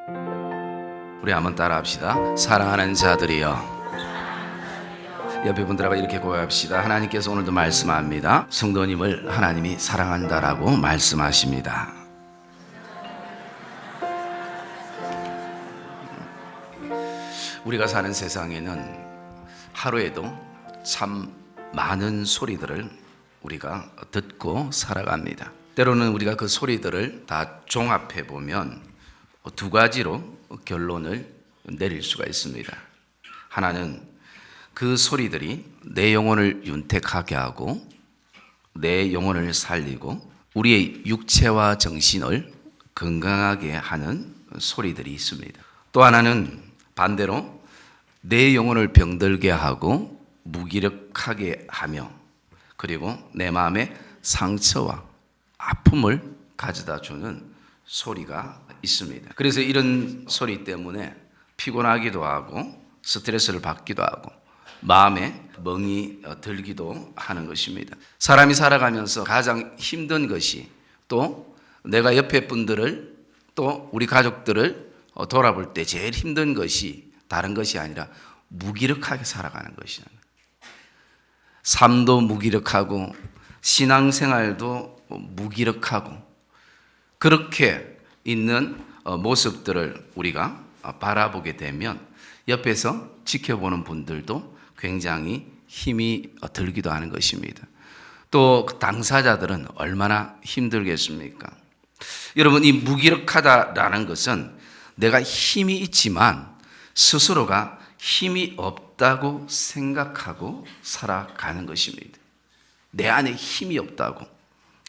우리 한번 따라합시다. 사랑하는 자들이여. 옆에 분들하고 이렇게 고백합시다. 하나님께서 오늘도 말씀합니다. 성도님을 하나님이 사랑한다라고 말씀하십니다. 우리가 사는 세상에는 하루에도 참 많은 소리들을 우리가 듣고 살아갑니다. 때로는 우리가 그 소리들을 다 종합해 보면 두 가지로 결론을 내릴 수가 있습니다. 하나는 그 소리들이 내 영혼을 윤택하게 하고 내 영혼을 살리고 우리의 육체와 정신을 건강하게 하는 소리들이 있습니다. 또 하나는 반대로 내 영혼을 병들게 하고 무기력하게 하며 그리고 내 마음에 상처와 아픔을 가져다 주는 소리가 있습니다. 그래서 이런 소리 때문에 피곤하기도 하고 스트레스를 받기도 하고 마음에 멍이 들기도 하는 것입니다. 사람이 살아가면서 가장 힘든 것이 또 내가 옆에 분들을 또 우리 가족들을 돌아볼 때 제일 힘든 것이 다른 것이 아니라 무기력하게 살아가는 것이다. 삶도 무기력하고 신앙생활도 무기력하고 그렇게 있는 모습들을 우리가 바라보게 되면 옆에서 지켜보는 분들도 굉장히 힘이 들기도 하는 것입니다. 또 당사자들은 얼마나 힘들겠습니까? 여러분, 이 무기력하다라는 것은 내가 힘이 있지만 스스로가 힘이 없다고 생각하고 살아가는 것입니다. 내 안에 힘이 없다고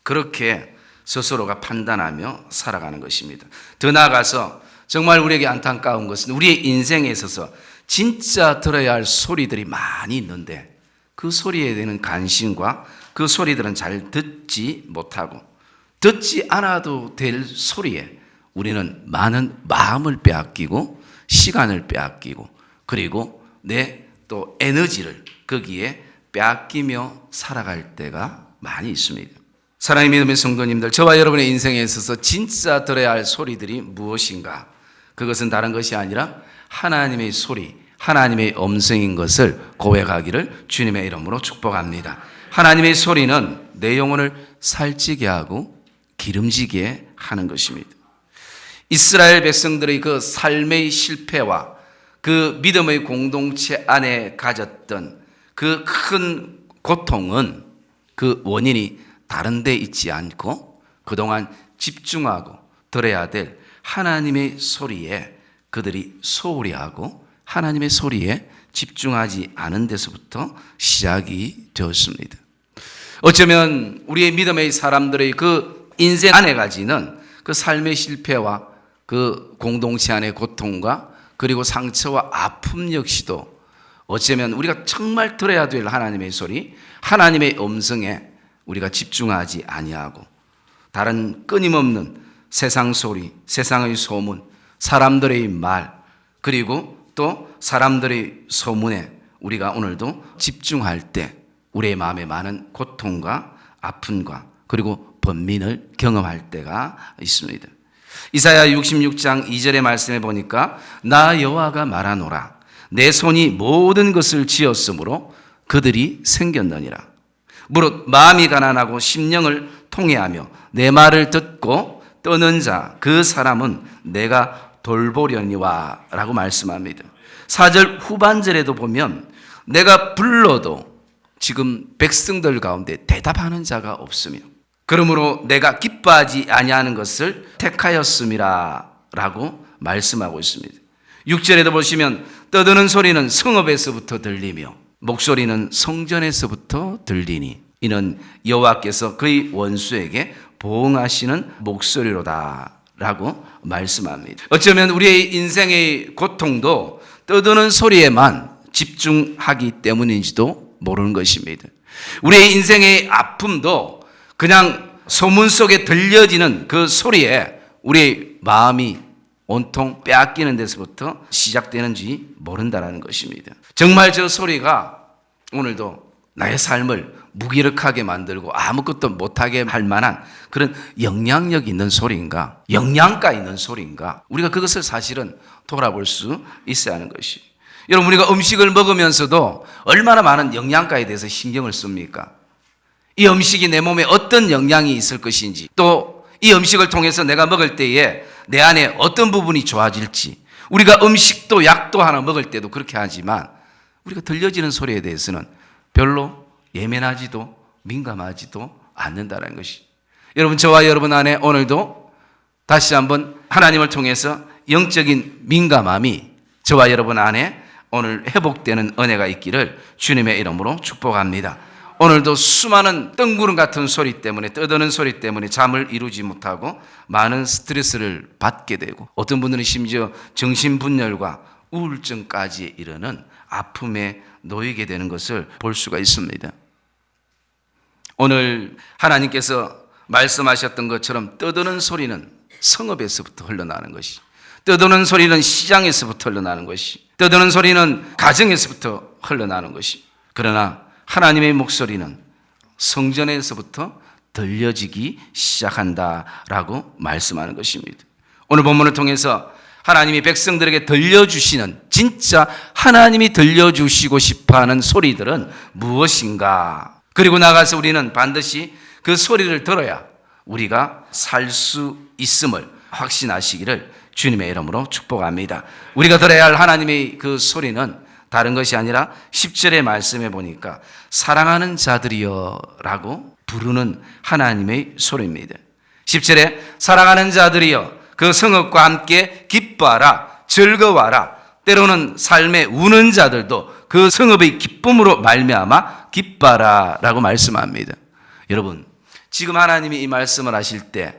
그렇게 스스로가 판단하며 살아가는 것입니다. 더 나아가서 정말 우리에게 안타까운 것은 우리의 인생에 있어서 진짜 들어야 할 소리들이 많이 있는데 그 소리에 대한 관심과 그 소리들은 잘 듣지 못하고 듣지 않아도 될 소리에 우리는 많은 마음을 빼앗기고 시간을 빼앗기고 그리고 내 또 에너지를 거기에 빼앗기며 살아갈 때가 많이 있습니다. 사랑의 믿음의 성도님들, 저와 여러분의 인생에 있어서 진짜 들어야 할 소리들이 무엇인가? 그것은 다른 것이 아니라 하나님의 소리, 하나님의 음성인 것을 고백하기를 주님의 이름으로 축복합니다. 하나님의 소리는 내 영혼을 살찌게 하고 기름지게 하는 것입니다. 이스라엘 백성들의 그 삶의 실패와 그 믿음의 공동체 안에 가졌던 그 큰 고통은 그 원인이 다른 데 있지 않고 그동안 집중하고 들어야 될 하나님의 소리에 그들이 소홀히 하고 하나님의 소리에 집중하지 않은 데서부터 시작이 되었습니다. 어쩌면 우리의 믿음의 사람들의 그 인생 안에 가지는 그 삶의 실패와 그 공동체 안의 고통과 그리고 상처와 아픔 역시도 어쩌면 우리가 정말 들어야 될 하나님의 소리, 하나님의 음성에 우리가 집중하지 아니하고 다른 끊임없는 세상 소리, 세상의 소문, 사람들의 말, 그리고 또 사람들의 소문에 우리가 오늘도 집중할 때 우리의 마음에 많은 고통과 아픔과 그리고 번민을 경험할 때가 있습니다. 이사야 66장 2절의 말씀에 보니까 나 여호와가 말하노라 내 손이 모든 것을 지었으므로 그들이 생겼느니라. 무릇 마음이 가난하고 심령을 통회하며 내 말을 듣고 떠는 자 그 사람은 내가 돌보려니와 라고 말씀합니다. 4절 후반절에도 보면 내가 불러도 지금 백성들 가운데 대답하는 자가 없으며 그러므로 내가 기뻐하지 아니하는 것을 택하였음이라 라고 말씀하고 있습니다. 6절에도 보시면 떠드는 소리는 성읍에서부터 들리며 목소리는 성전에서부터 들리니 이는 여호와께서 그의 원수에게 보응하시는 목소리로다 라고 말씀합니다. 어쩌면 우리의 인생의 고통도 떠드는 소리에만 집중하기 때문인지도 모르는 것입니다. 우리의 인생의 아픔도 그냥 소문 속에 들려지는 그 소리에 우리의 마음이 온통 빼앗기는 데서부터 시작되는지 모른다는 것입니다. 정말 저 소리가 오늘도 나의 삶을 무기력하게 만들고 아무것도 못하게 할 만한 그런 영향력 있는 소리인가? 영양가 있는 소리인가? 우리가 그것을 사실은 돌아볼 수 있어야 하는 것이. 여러분, 우리가 음식을 먹으면서도 얼마나 많은 영양가에 대해서 신경을 씁니까? 이 음식이 내 몸에 어떤 영향이 있을 것인지, 또 이 음식을 통해서 내가 먹을 때에 내 안에 어떤 부분이 좋아질지, 우리가 음식도 약도 하나 먹을 때도 그렇게 하지만 우리가 들려지는 소리에 대해서는 별로 예민하지도 민감하지도 않는다는 것이. 여러분, 저와 여러분 안에 오늘도 다시 한번 하나님을 통해서 영적인 민감함이 저와 여러분 안에 오늘 회복되는 은혜가 있기를 주님의 이름으로 축복합니다. 오늘도 수많은 뜬구름 같은 소리 때문에, 떠드는 소리 때문에 잠을 이루지 못하고 많은 스트레스를 받게 되고, 어떤 분들은 심지어 정신분열과 우울증까지 이르는 아픔에 놓이게 되는 것을 볼 수가 있습니다. 오늘 하나님께서 말씀하셨던 것처럼 떠드는 소리는 성읍에서부터 흘러나는 것이, 떠드는 소리는 시장에서부터 흘러나는 것이, 떠드는 소리는 가정에서부터 흘러나는 것이, 그러나 하나님의 목소리는 성전에서부터 들려지기 시작한다라고 말씀하는 것입니다. 오늘 본문을 통해서 하나님이 백성들에게 들려주시는, 진짜 하나님이 들려주시고 싶어하는 소리들은 무엇인가? 그리고 나가서 우리는 반드시 그 소리를 들어야 우리가 살 수 있음을 확신하시기를 주님의 이름으로 축복합니다. 우리가 들어야 할 하나님의 그 소리는 다른 것이 아니라 10절의 말씀에 보니까 사랑하는 자들이여 라고 부르는 하나님의 소리입니다. 10절에 사랑하는 자들이여 그 성읍과 함께 기뻐하라, 즐거워하라. 때로는 삶에 우는 자들도 그 성읍의 기쁨으로 말미암아 기뻐하라 라고 말씀합니다. 여러분, 지금 하나님이 이 말씀을 하실 때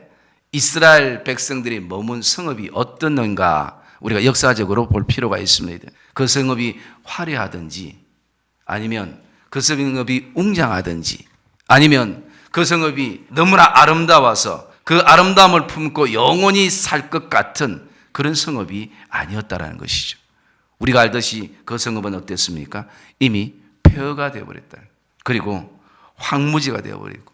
이스라엘 백성들이 머문 성읍이 어떻는가 우리가 역사적으로 볼 필요가 있습니다. 그 성읍이 화려하든지, 아니면 그 성읍이 웅장하든지, 아니면 그 성읍이 너무나 아름다워서 그 아름다움을 품고 영원히 살 것 같은 그런 성읍이 아니었다라는 것이죠. 우리가 알듯이 그 성읍은 어땠습니까? 이미 폐허가 되어버렸다. 그리고 황무지가 되어버리고,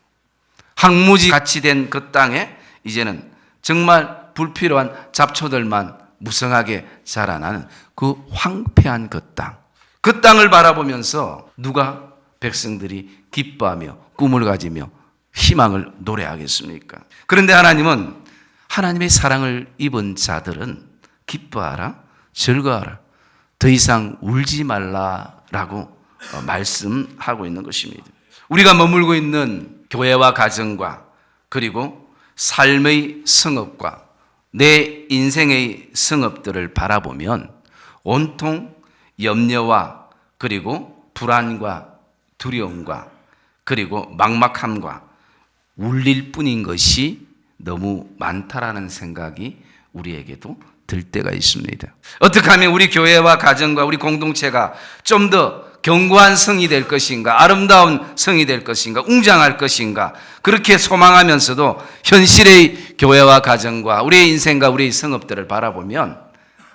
황무지 같이 된 그 땅에 이제는 정말 불필요한 잡초들만 무성하게 자라나는 그 황폐한 그 땅. 그 땅을 바라보면서 누가 백성들이 기뻐하며 꿈을 가지며 희망을 노래하겠습니까? 그런데 하나님은 하나님의 사랑을 입은 자들은 기뻐하라, 즐거워하라, 더 이상 울지 말라라고 말씀하고 있는 것입니다. 우리가 머물고 있는 교회와 가정과 그리고 삶의 성읍과 내 인생의 성읍들을 바라보면 온통 염려와 그리고 불안과 두려움과 그리고 막막함과 울릴 뿐인 것이 너무 많다라는 생각이 우리에게도 들 때가 있습니다. 어떻게 하면 우리 교회와 가정과 우리 공동체가 좀 더 견고한 성이 될 것인가, 아름다운 성이 될 것인가, 웅장할 것인가, 그렇게 소망하면서도 현실의 교회와 가정과 우리의 인생과 우리의 성읍들을 바라보면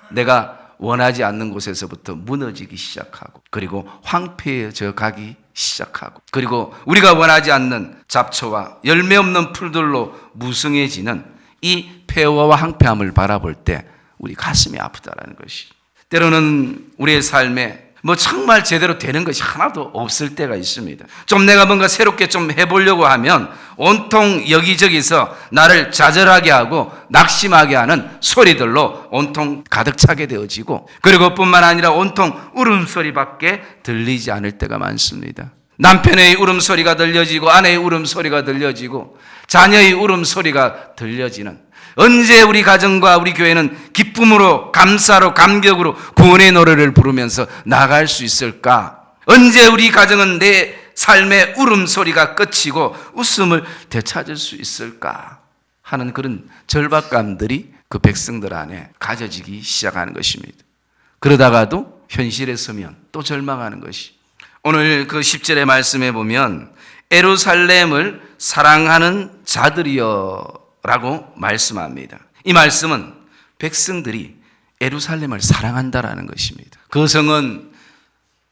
내가 원하지 않는 곳에서부터 무너지기 시작하고, 그리고 황폐해져 가기 시작하고, 그리고 우리가 원하지 않는 잡초와 열매 없는 풀들로 무성해지는 이 폐허와 황폐함을 바라볼 때 우리 가슴이 아프다라는 것이. 때로는 우리의 삶에 정말 제대로 되는 것이 하나도 없을 때가 있습니다. 좀 내가 뭔가 새롭게 좀 해보려고 하면 온통 여기저기서 나를 좌절하게 하고 낙심하게 하는 소리들로 온통 가득 차게 되어지고, 그리고 뿐만 아니라 온통 울음소리밖에 들리지 않을 때가 많습니다. 남편의 울음소리가 들려지고, 아내의 울음소리가 들려지고, 자녀의 울음소리가 들려지는, 언제 우리 가정과 우리 교회는 기쁨으로, 감사로, 감격으로 구원의 노래를 부르면서 나갈 수 있을까? 언제 우리 가정은 내 삶의 울음소리가 끝이고 웃음을 되찾을 수 있을까? 하는 그런 절박감들이 그 백성들 안에 가져지기 시작하는 것입니다. 그러다가도 현실에 서면 또 절망하는 것이, 오늘 그 10절의 말씀에 보면 예루살렘을 사랑하는 자들이여 라고 말씀합니다. 이 말씀은 백성들이 예루살렘을 사랑한다라는 것입니다. 그 성은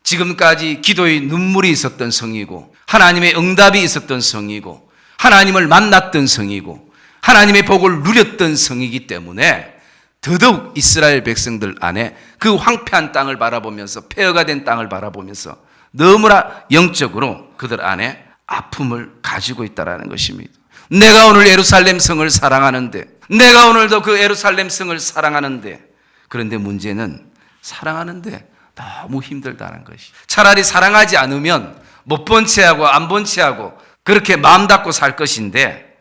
지금까지 기도의 눈물이 있었던 성이고 하나님의 응답이 있었던 성이고 하나님을 만났던 성이고 하나님의 복을 누렸던 성이기 때문에 더더욱 이스라엘 백성들 안에 그 황폐한 땅을 바라보면서 폐허가 된 땅을 바라보면서 너무나 영적으로 그들 안에 아픔을 가지고 있다는 것입니다. 내가 오늘 예루살렘 성을 사랑하는데, 내가 오늘도 그 예루살렘 성을 사랑하는데, 그런데 문제는 사랑하는데 너무 힘들다는 것이. 차라리 사랑하지 않으면 못 본 채하고 안 본 채하고 그렇게 마음 닫고 살 것인데,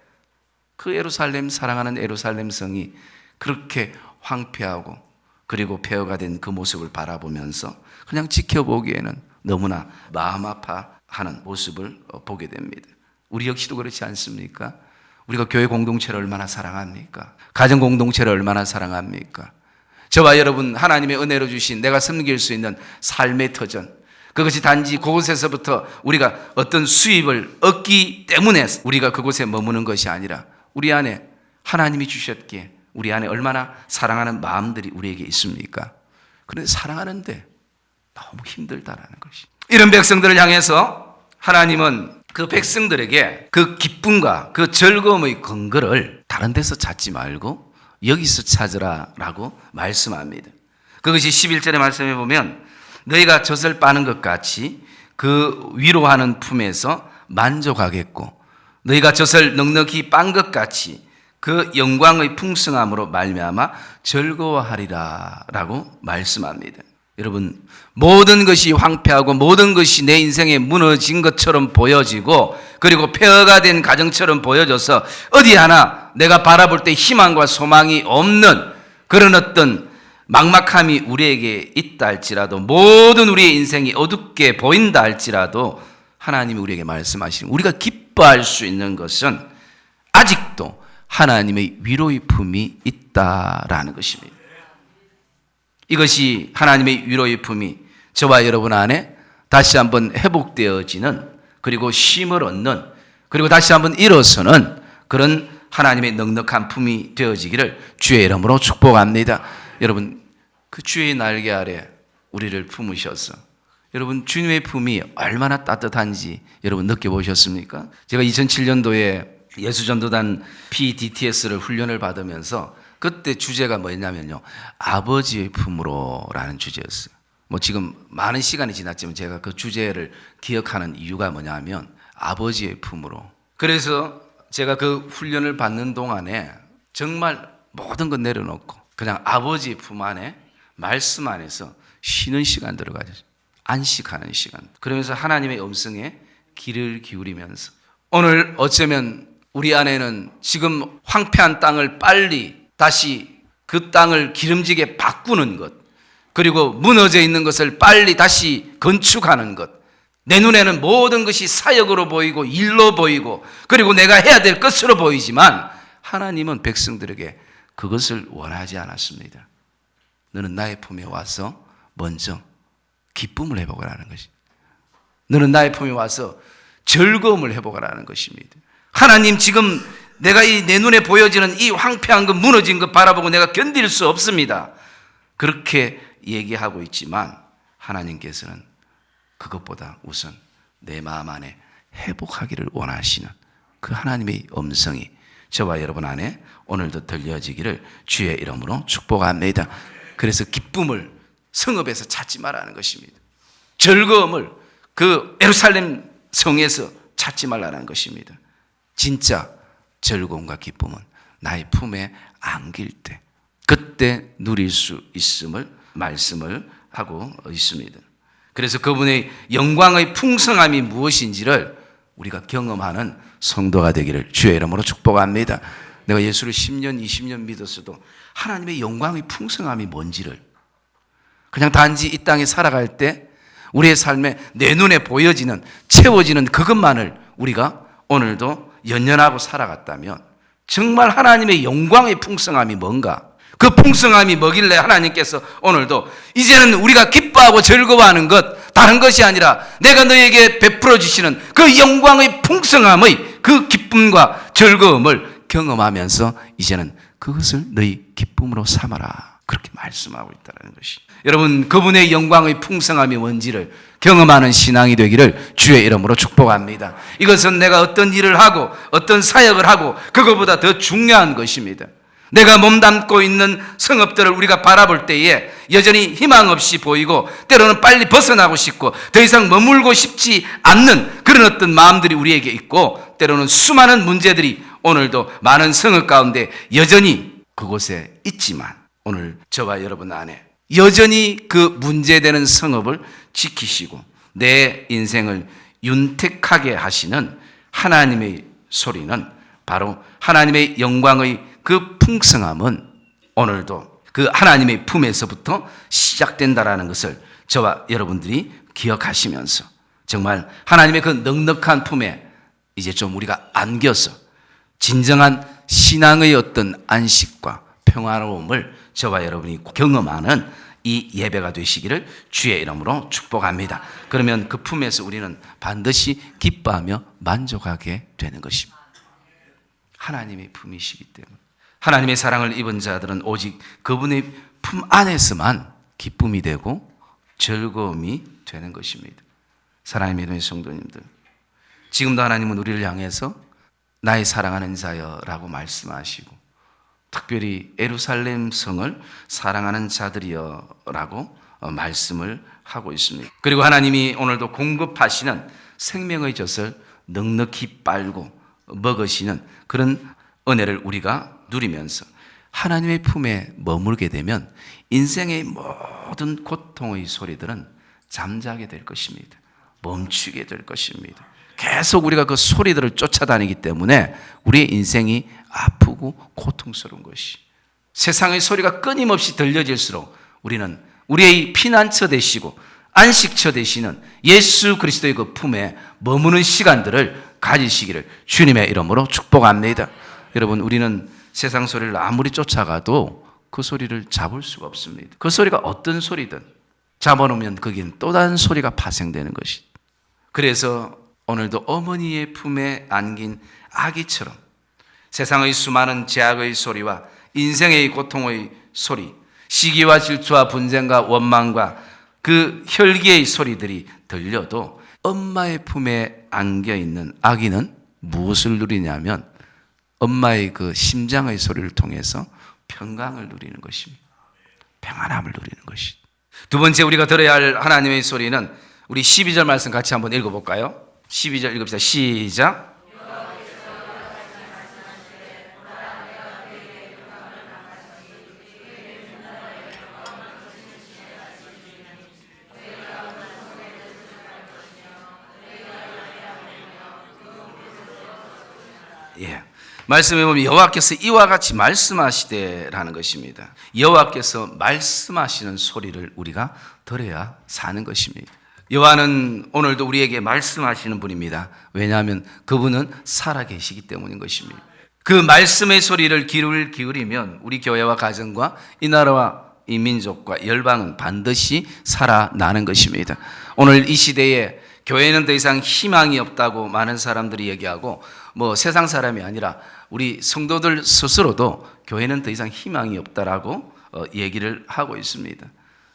그 예루살렘, 사랑하는 예루살렘 성이 그렇게 황폐하고 그리고 폐허가 된 그 모습을 바라보면서 그냥 지켜보기에는 너무나 마음 아파하는 모습을 보게 됩니다. 우리 역시도 그렇지 않습니까? 우리가 교회 공동체를 얼마나 사랑합니까? 가정 공동체를 얼마나 사랑합니까? 저와 여러분 하나님의 은혜로 주신 내가 섬길 수 있는 삶의 터전, 그것이 단지 그곳에서부터 우리가 어떤 수입을 얻기 때문에 우리가 그곳에 머무는 것이 아니라 우리 안에 하나님이 주셨기에 우리 안에 얼마나 사랑하는 마음들이 우리에게 있습니까? 그런데 사랑하는데 너무 힘들다라는 것이. 이런 백성들을 향해서 하나님은 그 백성들에게 그 기쁨과 그 즐거움의 근거를 다른 데서 찾지 말고 여기서 찾으라라고 말씀합니다. 그것이 11절의 말씀에 보면 너희가 젖을 빠는 것 같이 그 위로하는 품에서 만족하겠고 너희가 젖을 넉넉히 빤 것 같이 그 영광의 풍성함으로 말미암아 즐거워하리라라고 말씀합니다. 여러분, 모든 것이 황폐하고 모든 것이 내 인생에 무너진 것처럼 보여지고 그리고 폐허가 된 가정처럼 보여져서 어디 하나 내가 바라볼 때 희망과 소망이 없는 그런 어떤 막막함이 우리에게 있다 할지라도, 모든 우리의 인생이 어둡게 보인다 할지라도 하나님이 우리에게 말씀하시는, 우리가 기뻐할 수 있는 것은 아직도 하나님의 위로의 품이 있다라는 것입니다. 이것이 하나님의 위로의 품이 저와 여러분 안에 다시 한번 회복되어지는, 그리고 쉼을 얻는, 그리고 다시 한번 일어서는 그런 하나님의 넉넉한 품이 되어지기를 주의 이름으로 축복합니다. 여러분, 그 주의 날개 아래 우리를 품으셔서 여러분 주님의 품이 얼마나 따뜻한지 여러분 느껴보셨습니까? 제가 2007년도에 예수전도단 PDTS를 훈련을 받으면서 그때 주제가 뭐였냐면요, 아버지의 품으로 라는 주제였어요. 뭐 지금 많은 시간이 지났지만 제가 그 주제를 기억하는 이유가 뭐냐면 아버지의 품으로. 그래서 제가 그 훈련을 받는 동안에 정말 모든 것 내려놓고 그냥 아버지의 품 안에, 말씀 안에서 쉬는 시간들을 가졌어요. 안식하는 시간. 그러면서 하나님의 음성에 귀를 기울이면서 오늘 어쩌면 우리 안에는 지금 황폐한 땅을 빨리 다시 그 땅을 기름지게 바꾸는 것, 그리고 무너져 있는 것을 빨리 다시 건축하는 것, 내 눈에는 모든 것이 사역으로 보이고 일로 보이고 그리고 내가 해야 될 것으로 보이지만 하나님은 백성들에게 그것을 원하지 않았습니다. 너는 나의 품에 와서 먼저 기쁨을 회복하라는 것이, 너는 나의 품에 와서 즐거움을 회복하라는 것입니다. 하나님, 지금 내가 내 눈에 보여지는 이 황폐한 것, 무너진 것 바라보고 내가 견딜 수 없습니다. 그렇게 얘기하고 있지만 하나님께서는 그것보다 우선 내 마음 안에 회복하기를 원하시는 그 하나님의 음성이 저와 여러분 안에 오늘도 들려지기를 주의 이름으로 축복합니다. 그래서 기쁨을 성읍에서 찾지 말라는 것입니다. 즐거움을 그 예루살렘 성에서 찾지 말라는 것입니다. 진짜 즐거움과 기쁨은 나의 품에 안길 때, 그때 누릴 수 있음을 말씀을 하고 있습니다. 그래서 그분의 영광의 풍성함이 무엇인지를 우리가 경험하는 성도가 되기를 주의 이름으로 축복합니다. 내가 예수를 10년, 20년 믿었어도 하나님의 영광의 풍성함이 뭔지를 그냥 단지 이 땅에 살아갈 때 우리의 삶에 내 눈에 보여지는, 채워지는 그것만을 우리가 오늘도 연연하고 살아갔다면 정말 하나님의 영광의 풍성함이 뭔가, 그 풍성함이 뭐길래 하나님께서 오늘도 이제는 우리가 기뻐하고 즐거워하는 것, 다른 것이 아니라 내가 너에게 베풀어 주시는 그 영광의 풍성함의 그 기쁨과 즐거움을 경험하면서 이제는 그것을 너희 기쁨으로 삼아라. 그렇게 말씀하고 있다는 것이. 여러분, 그분의 영광의 풍성함이 뭔지를 경험하는 신앙이 되기를 주의 이름으로 축복합니다. 이것은 내가 어떤 일을 하고 어떤 사역을 하고 그것보다 더 중요한 것입니다. 내가 몸담고 있는 성읍들을 우리가 바라볼 때에 여전히 희망 없이 보이고 때로는 빨리 벗어나고 싶고 더 이상 머물고 싶지 않는 그런 어떤 마음들이 우리에게 있고, 때로는 수많은 문제들이 오늘도 많은 성읍 가운데 여전히 그곳에 있지만, 오늘 저와 여러분 안에 여전히 그 문제되는 성읍을 지키시고 내 인생을 윤택하게 하시는 하나님의 소리는, 바로 하나님의 영광의 그 풍성함은 오늘도 그 하나님의 품에서부터 시작된다라는 것을 저와 여러분들이 기억하시면서, 정말 하나님의 그 넉넉한 품에 이제 좀 우리가 안겨서 진정한 신앙의 어떤 안식과 평화로움을 저와 여러분이 경험하는 이 예배가 되시기를 주의 이름으로 축복합니다. 그러면 그 품에서 우리는 반드시 기뻐하며 만족하게 되는 것입니다. 하나님의 품이시기 때문에. 하나님의 사랑을 입은 자들은 오직 그분의 품 안에서만 기쁨이 되고 즐거움이 되는 것입니다. 사랑하는 성도님들, 지금도 하나님은 우리를 향해서 나의 사랑하는 자여라고 말씀하시고, 특별히 예루살렘 성을 사랑하는 자들이여라고 말씀을 하고 있습니다. 그리고 하나님이 오늘도 공급하시는 생명의 젖을 넉넉히 빨고 먹으시는 그런 은혜를 우리가 누리면서 하나님의 품에 머물게 되면 인생의 모든 고통의 소리들은 잠자게 될 것입니다. 멈추게 될 것입니다. 계속 우리가 그 소리들을 쫓아다니기 때문에 우리의 인생이 아프고 고통스러운 것이, 세상의 소리가 끊임없이 들려질수록 우리는 우리의 피난처 되시고 안식처 되시는 예수 그리스도의 그 품에 머무는 시간들을 가지시기를 주님의 이름으로 축복합니다. 여러분, 우리는 세상 소리를 아무리 쫓아가도 그 소리를 잡을 수가 없습니다. 그 소리가 어떤 소리든 잡아놓으면 거기는 또 다른 소리가 파생되는 것이. 그래서 오늘도 어머니의 품에 안긴 아기처럼 세상의 수많은 제약의 소리와 인생의 고통의 소리, 시기와 질투와 분쟁과 원망과 그 혈기의 소리들이 들려도 엄마의 품에 안겨있는 아기는 무엇을 누리냐면 엄마의 그 심장의 소리를 통해서 평강을 누리는 것입니다. 평안함을 누리는 것이. 두 번째 우리가 들어야 할 하나님의 소리는, 우리 12절 말씀 같이 한번 읽어볼까요? 12절 읽읍시다. 시작. 예. 말씀해 보면 여호와께서 이와 같이 말씀하시되라는 것입니다. 여호와께서 말씀하시는 소리를 우리가 들어야 사는 것입니다. 여호와는 오늘도 우리에게 말씀하시는 분입니다. 왜냐하면 그분은 살아계시기 때문인 것입니다. 그 말씀의 소리를 귀를 기울이면 우리 교회와 가정과 이 나라와 이 민족과 열방은 반드시 살아나는 것입니다. 오늘 이 시대에 교회는 더 이상 희망이 없다고 많은 사람들이 얘기하고, 세상 사람이 아니라 우리 성도들 스스로도 교회는 더 이상 희망이 없다라고 얘기를 하고 있습니다.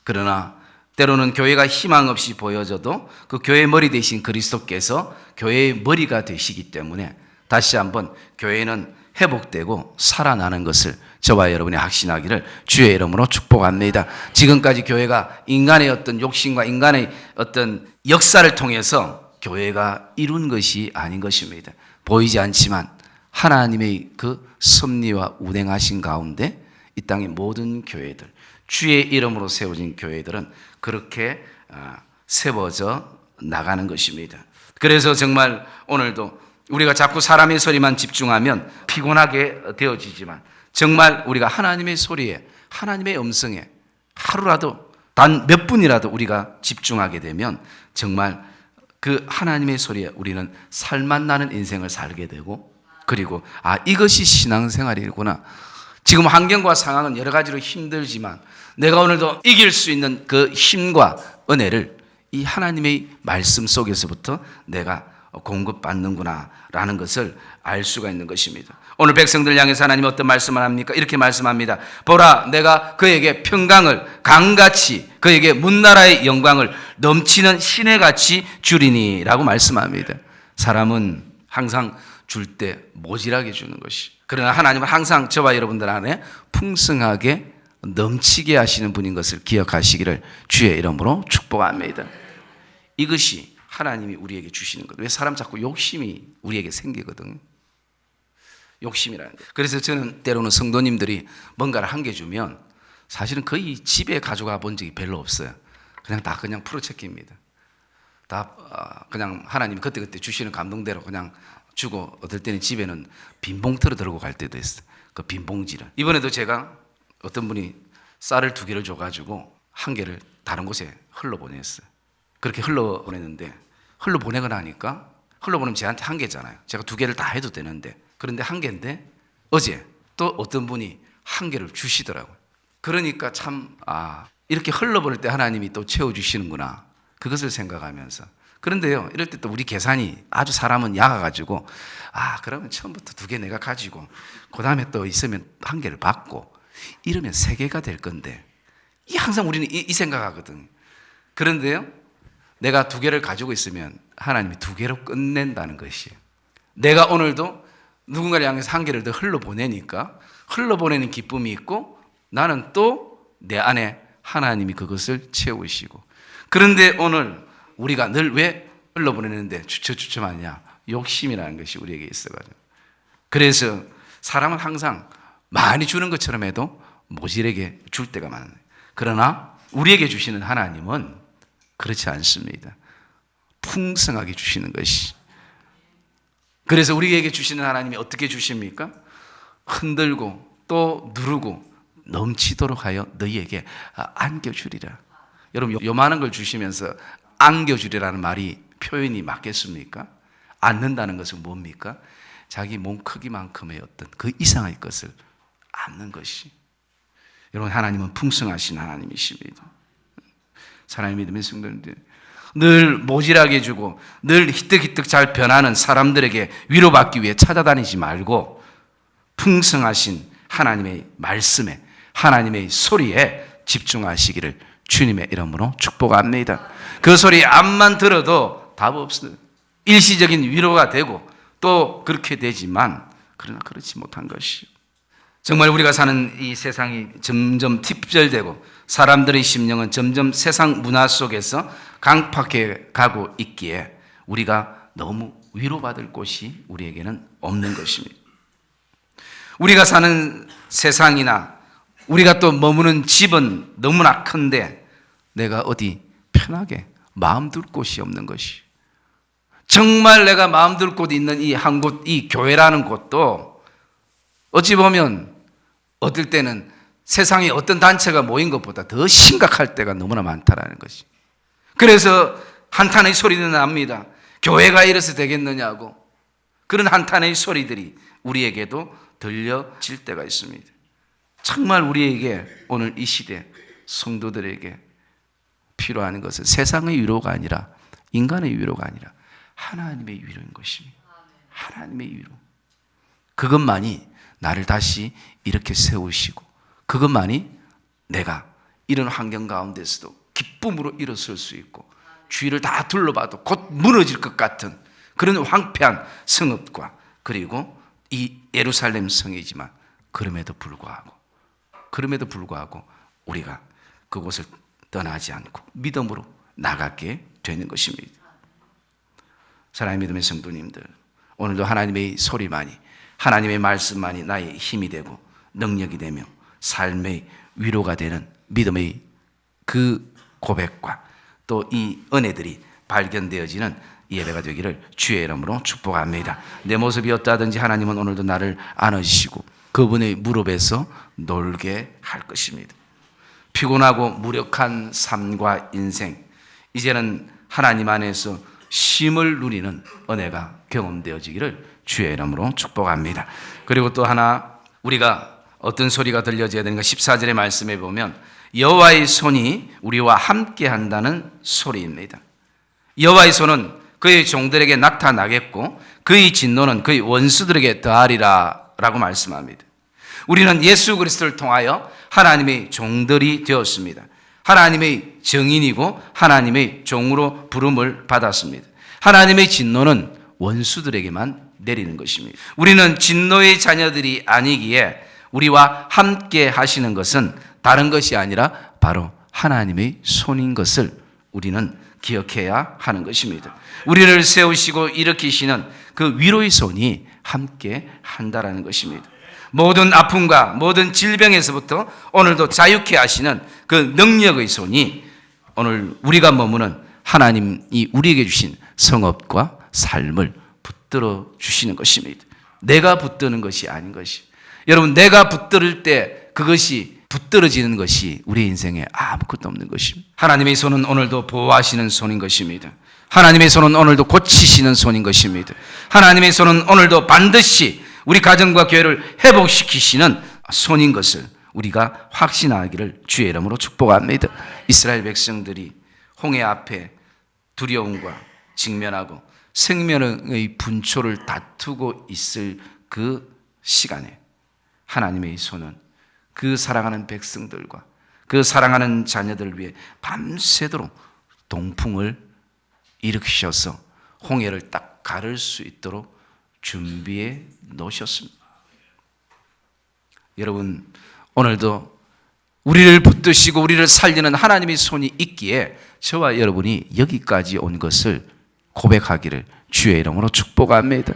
그러나 때로는 교회가 희망 없이 보여져도 그 교회의 머리 되신 그리스도께서 교회의 머리가 되시기 때문에 다시 한번 교회는 회복되고 살아나는 것을 저와 여러분이 확신하기를 주의 이름으로 축복합니다. 지금까지 교회가 인간의 어떤 욕심과 인간의 어떤 역사를 통해서 교회가 이룬 것이 아닌 것입니다. 보이지 않지만 하나님의 그 섭리와 운행하신 가운데 이 땅의 모든 교회들, 주의 이름으로 세워진 교회들은 그렇게 세워져 나가는 것입니다. 그래서 정말 오늘도 우리가 자꾸 사람의 소리만 집중하면 피곤하게 되어지지만, 정말 우리가 하나님의 소리에, 하나님의 음성에 하루라도 단 몇 분이라도 우리가 집중하게 되면 정말 그 하나님의 소리에 우리는 살맛 나는 인생을 살게 되고, 그리고 이것이 신앙생활이구나. 지금 환경과 상황은 여러 가지로 힘들지만 내가 오늘도 이길 수 있는 그 힘과 은혜를 이 하나님의 말씀 속에서부터 내가 공급받는구나 라는 것을 알 수가 있는 것입니다. 오늘 백성들 향해서 하나님 어떤 말씀을 합니까? 이렇게 말씀합니다. 보라, 내가 그에게 평강을 강같이, 그에게 문나라의 영광을 넘치는 시내같이 주리니 라고 말씀합니다. 사람은 항상 줄 때 모질하게 주는 것이, 그러나 하나님은 항상 저와 여러분들 안에 풍성하게 넘치게 하시는 분인 것을 기억하시기를 주의 이름으로 축복합니다. 이것이 하나님이 우리에게 주시는 것. 왜 사람 자꾸 욕심이 우리에게 생기거든요. 욕심이라는 게. 그래서 저는 때로는 성도님들이 뭔가를 한 개 주면 사실은 거의 집에 가져가 본 적이 별로 없어요. 그냥 다 그냥 프로체크입니다. 다 그냥 하나님이 그때그때 주시는 감동대로 그냥 주고, 어떨 때는 집에는 빈 봉투로 들고 갈 때도 있어요. 그 빈 봉지를. 이번에도 제가 어떤 분이 쌀을 2개를 줘가지고 1개를 다른 곳에 흘러보냈어요. 그렇게 흘러보냈는데, 흘러보내고 나니까, 흘러보내면 저한테 1개잖아요. 제가 2개를 다 해도 되는데, 그런데 1개인데 어제 또 어떤 분이 1개를 주시더라고요. 그러니까 참 이렇게 흘러보낼 때 하나님이 또 채워주시는구나, 그것을 생각하면서. 그런데요, 이럴 때 또 우리 계산이 아주 사람은 약아가지고 그러면 처음부터 2개 내가 가지고 그 다음에 또 있으면 1개를 받고 이러면 3개가 될 건데, 항상 우리는 이 생각하거든요. 그런데요, 내가 2개를 가지고 있으면 하나님이 2개로 끝낸다는 것이에요. 내가 오늘도 누군가를 향해서 1개를 더 흘러보내니까 흘러보내는 기쁨이 있고, 나는 또 내 안에 하나님이 그것을 채우시고. 그런데 오늘 우리가 늘 왜 흘러보내는데 주춤하냐? 욕심이라는 것이 우리에게 있어가지고. 그래서 사람은 항상 많이 주는 것처럼 해도 모질에게 줄 때가 많아요. 그러나 우리에게 주시는 하나님은 그렇지 않습니다. 풍성하게 주시는 것이. 그래서 우리에게 주시는 하나님이 어떻게 주십니까? 흔들고 또 누르고 넘치도록 하여 너희에게 안겨주리라. 여러분, 요만한 걸 주시면서 안겨주리라는 말이 표현이 맞겠습니까? 안는다는 것은 뭡니까? 자기 몸 크기만큼의 어떤 그 이상의 것을 안는 것이. 여러분, 하나님은 풍성하신 하나님이십니다. 사랑의 믿음의 성도님들, 늘 모질하게 주고 늘 희뜩희뜩 잘 변하는 사람들에게 위로받기 위해 찾아다니지 말고 풍성하신 하나님의 말씀에, 하나님의 소리에 집중하시기를 주님의 이름으로 축복합니다. 그 소리 암만 들어도 답 없어요. 일시적인 위로가 되고 또 그렇게 되지만, 그러나 그렇지 못한 것이요. 정말 우리가 사는 이 세상이 점점 팁절되고 사람들의 심령은 점점 세상 문화 속에서 강팍해 가고 있기에 우리가 너무 위로받을 곳이 우리에게는 없는 것입니다. 우리가 사는 세상이나 우리가 또 머무는 집은 너무나 큰데 내가 어디 편하게 마음 둘 곳이 없는 것이. 정말 내가 마음 둘 곳이 있는 이 한 곳, 이 교회라는 곳도 어찌 보면 어떨 때는 세상에 어떤 단체가 모인 것보다 더 심각할 때가 너무나 많다라는 것이. 그래서 한탄의 소리는 납니다. 교회가 이래서 되겠느냐고. 그런 한탄의 소리들이 우리에게도 들려질 때가 있습니다. 정말 우리에게 오늘 이 시대 성도들에게 필요한 것은 세상의 위로가 아니라, 인간의 위로가 아니라 하나님의 위로인 것입니다. 하나님의 위로. 그것만이 나를 다시 이렇게 세우시고, 그것만이 내가 이런 환경 가운데서도 기쁨으로 일어설 수 있고, 주위를 다 둘러봐도 곧 무너질 것 같은 그런 황폐한 성읍과, 그리고 이 예루살렘 성이지만 그럼에도 불구하고 우리가 그곳을 떠나지 않고 믿음으로 나가게 되는 것입니다. 사랑의 믿음의 성도님들, 오늘도 하나님의 소리만이, 하나님의 말씀만이 나의 힘이 되고 능력이 되며 삶의 위로가 되는 믿음의 그 고백과 또 이 은혜들이 발견되어지는 예배가 되기를 주의 이름으로 축복합니다. 내 모습이 어떠하든지 하나님은 오늘도 나를 안아주시고 그분의 무릎에서 놀게 할 것입니다. 피곤하고 무력한 삶과 인생, 이제는 하나님 안에서 쉼을 누리는 은혜가 경험되어지기를 주의 이름으로 축복합니다. 그리고 또 하나, 우리가 어떤 소리가 들려져야 되는가? 14절의 말씀에 보면 여호와의 손이 우리와 함께 한다는 소리입니다. 여호와의 손은 그의 종들에게 나타나겠고 그의 진노는 그의 원수들에게 더하리라 라고 말씀합니다. 우리는 예수 그리스도를 통하여 하나님의 종들이 되었습니다. 하나님의 증인이고 하나님의 종으로 부름을 받았습니다. 하나님의 진노는 원수들에게만 내리는 것입니다. 우리는 진노의 자녀들이 아니기에 우리와 함께 하시는 것은 다른 것이 아니라 바로 하나님의 손인 것을 우리는 기억해야 하는 것입니다. 우리를 세우시고 일으키시는 그 위로의 손이 함께 한다라는 것입니다. 모든 아픔과 모든 질병에서부터 오늘도 자유케 하시는 그 능력의 손이 오늘 우리가 머무는 하나님이 우리에게 주신 성업과 삶을 붙들어 주시는 것입니다. 내가 붙드는 것이 아닌 것이. 여러분, 내가 붙들을 때 그것이 붙들어지는 것이 우리 인생에 아무것도 없는 것입니다. 하나님의 손은 오늘도 보호하시는 손인 것입니다. 하나님의 손은 오늘도 고치시는 손인 것입니다. 하나님의 손은 오늘도 반드시 우리 가정과 교회를 회복시키시는 손인 것을 우리가 확신하기를 주의 이름으로 축복합니다. 이스라엘 백성들이 홍해 앞에 두려움과 직면하고 생명의 분초를 다투고 있을 그 시간에 하나님의 손은 그 사랑하는 백성들과 그 사랑하는 자녀들을 위해 밤새도록 동풍을 일으키셔서 홍해를 딱 가를 수 있도록 준비해 놓으셨습니다. 여러분, 오늘도 우리를 붙드시고 우리를 살리는 하나님의 손이 있기에 저와 여러분이 여기까지 온 것을 고백하기를 주의 이름으로 축복합니다.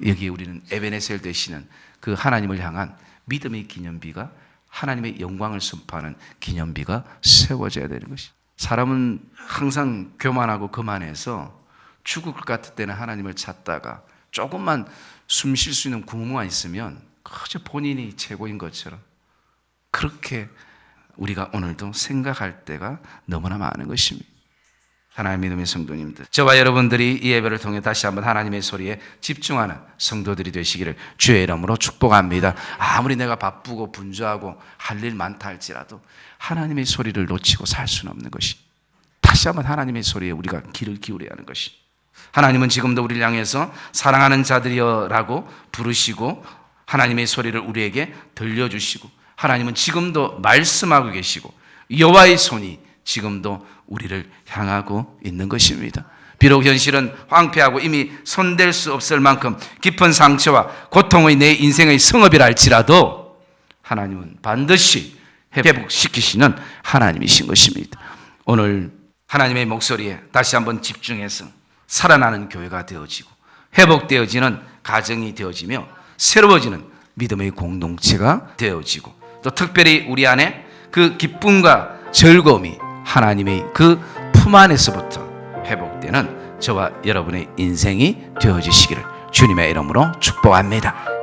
여기에 우리는 에베네셀 되시는 그 하나님을 향한 믿음의 기념비가, 하나님의 영광을 선포하는 기념비가 세워져야 되는 것이. 사람은 항상 교만하고 거만해서 죽을 것 같을 때는 하나님을 찾다가 조금만 숨 쉴 수 있는 구멍만 있으면 그저 본인이 최고인 것처럼 그렇게 우리가 오늘도 생각할 때가 너무나 많은 것입니다. 하나님의 믿음의 성도님들, 저와 여러분들이 이 예배를 통해 다시 한번 하나님의 소리에 집중하는 성도들이 되시기를 주의 이름으로 축복합니다. 아무리 내가 바쁘고 분주하고 할 일 많다 할지라도 하나님의 소리를 놓치고 살 수는 없는 것이, 다시 한번 하나님의 소리에 우리가 귀를 기울여야 하는 것이. 하나님은 지금도 우리를 향해서 사랑하는 자들이여라고 부르시고 하나님의 소리를 우리에게 들려주시고, 하나님은 지금도 말씀하고 계시고 여호와의 손이 지금도 우리를 향하고 있는 것입니다. 비록 현실은 황폐하고 이미 손댈 수 없을 만큼 깊은 상처와 고통의 내 인생의 성업이라 할지라도 하나님은 반드시 회복시키시는 하나님이신 것입니다. 오늘 하나님의 목소리에 다시 한번 집중해서 살아나는 교회가 되어지고 회복되어지는 가정이 되어지며 새로워지는 믿음의 공동체가 되어지고, 또 특별히 우리 안에 그 기쁨과 즐거움이 하나님의 그 품 안에서부터 회복되는 저와 여러분의 인생이 되어지시기를 주님의 이름으로 축복합니다.